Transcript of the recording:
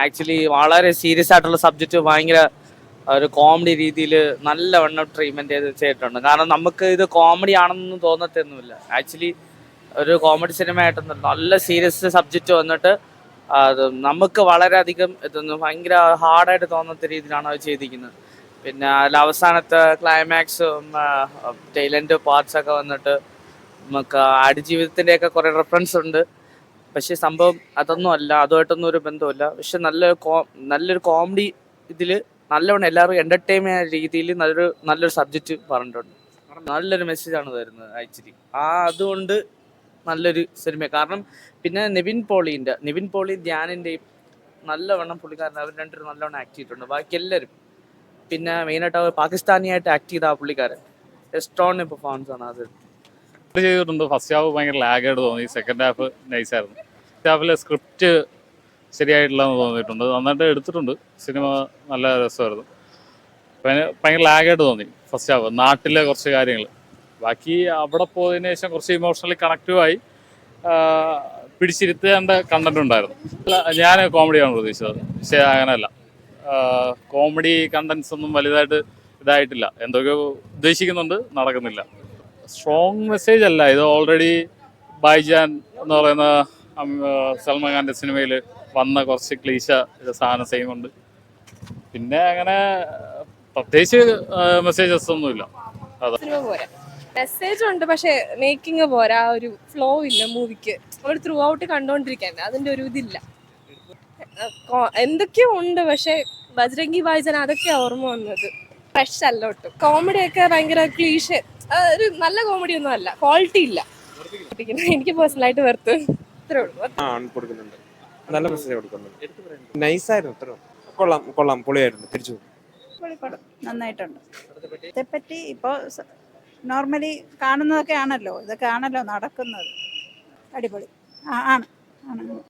Actually വളരെ serious ആയിട്ടുള്ള subject ഭയങ്കര ഒരു കോമഡി രീതിയിൽ നല്ലവണ്ണം ട്രീറ്റ്മെന്റ് ചെയ്തിട്ടുണ്ട്. കാരണം നമുക്ക് ഇത് കോമഡി ആണെന്നൊന്നും തോന്നത്തൊന്നുമില്ല. ആക്ച്വലി ഒരു കോമഡി സിനിമ ആയിട്ടൊന്നും നല്ല സീരിയസ് സബ്ജക്റ്റ് വന്നിട്ട് അത് നമുക്ക് വളരെയധികം ഇതൊന്നും ഭയങ്കര ഹാർഡായിട്ട് തോന്നാത്ത രീതിയിലാണ് അത് ചെയ്തിരിക്കുന്നത്. പിന്നെ അതിൽ അവസാനത്തെ ക്ലൈമാക്സും ടൈലൻഡ് പാർട്സ് ഒക്കെ വന്നിട്ട് നമുക്ക് ആടുജീവിതത്തിൻ്റെയൊക്കെ കുറേ റെഫറൻസ് ഉണ്ട്. പക്ഷെ സംഭവം അതൊന്നും അല്ല, അതുമായിട്ടൊന്നും ഒരു ബന്ധമില്ല. പക്ഷെ നല്ലൊരു കോമഡി ഇതിൽ നല്ലവണ്ണം എല്ലാവരും എന്റർടൈൻ ചെയ്യുന്ന രീതിയിൽ നല്ലൊരു സബ്ജക്റ്റ് പറഞ്ഞിട്ടുണ്ട്. നല്ലൊരു മെസ്സേജാണ് തരുന്നത് ആക്ച്വലി. അതുകൊണ്ട് നല്ലൊരു സിനിമ. കാരണം പിന്നെ നിവിൻ പോളിയും ധ്യാനിൻ്റെയും നല്ലവണ്ണം പുള്ളിക്കാരൻ അവർ രണ്ടുപേരും നല്ലവണ്ണം ആക്ട് ചെയ്തിട്ടുണ്ട്. ബാക്കി എല്ലാവരും പിന്നെ മെയിനായിട്ട് അവർ പാകിസ്ഥാനിയായിട്ട് ആക്ട് ചെയ്ത ആ പുള്ളിക്കാരൻ എക്സ്ട്രോണിയർ പെർഫോമൻസ് ആണ് അത് ചെയ്തിട്ടുണ്ട്. ഫസ്റ്റ് ഹാഫ് ഭയങ്കര ലാഗായിട്ട് തോന്നി, സെക്കൻഡ് ഹാഫ് നൈസായിരുന്നു. ഫസ്റ്റ് ഹാഫിലെ സ്ക്രിപ്റ്റ് ശരിയായിട്ടില്ലെന്ന് തോന്നിയിട്ടുണ്ട്. നന്നായിട്ട് എടുത്തിട്ടുണ്ട്, സിനിമ നല്ല രസമായിരുന്നു. ഭയങ്കര ലാഗായിട്ട് തോന്നി ഫസ്റ്റ് ഹാഫ്, നാട്ടിലെ കുറച്ച് കാര്യങ്ങൾ. ബാക്കി അവിടെ പോയതിനു ശേഷം കുറച്ച് ഇമോഷണലി കണക്റ്റീവായി പിടിച്ചിരുത്തേണ്ട കണ്ടന്റ് ഉണ്ടായിരുന്നു. ഞാൻ കോമഡിയാണ് പ്രതീക്ഷിച്ചത്, പക്ഷേ അങ്ങനെയല്ല. കോമഡി കണ്ടന്റ്സ് ഒന്നും വലുതായിട്ട് ഇതായിട്ടില്ല. എന്തൊക്കെയോ ഉദ്ദേശിക്കുന്നുണ്ട്, നടക്കുന്നില്ല. സ്ട്രോങ് മെസ്സേജ് അല്ല ഇത്. ഓൾറെഡി ബൈജാൻ എന്ന് പറയുന്ന സൽമാൻ ഖാൻ്റെ സിനിമയിൽ വന്ന കുറച്ച് ക്ലീശ സാധനം സെയിം ഉണ്ട്. പിന്നെ അങ്ങനെ പ്രത്യേകിച്ച് മെസ്സേജസ് ഒന്നുമില്ല. മെസ്സേജ് ഉണ്ട്, പക്ഷെ മേക്കിംഗ് പോരാ, ഒരു ഫ്ലോ ഇല്ല മൂവിക്ക്. നമ്മൾ ത്രൂ ഔട്ട് കണ്ടോണ്ടിരിക്കാൻ അതിന്റെ ഒരു ഇതില്ല. എന്തൊക്കെയോ ഉണ്ട്, പക്ഷെ ബജ്രംഗി ഭായ്ജൻ അതൊക്കെയാ ഓർമ്മ വന്നത്. ഫ്രഷ് അല്ല ഒട്ടും. കോമഡി ഒക്കെ ഭയങ്കര ക്ലീഷ, ഒരു നല്ല കോമഡി ഒന്നും അല്ല, ക്വാളിറ്റി ഇല്ല. എനിക്ക് പേഴ്സണലായിട്ട് വെറുത്ത് ഇത്രേ ഉള്ളൂ. കൊടുക്കുന്നുണ്ട്, നല്ല മെസ്സേജ് കൊടുക്കുന്നുണ്ട്. നൈസായിരുന്നു, ഇത്ര കൊള്ളാം, പൊളിയായിരുന്നു. തിരിച്ചു നന്നായിട്ടുണ്ട്. ഇതേപ്പറ്റി ഇപ്പോൾ നോർമലി കാണുന്നതൊക്കെ ആണല്ലോ, ഇതൊക്കെ ആണല്ലോ നടക്കുന്നത്. അടിപൊളി ആണ്.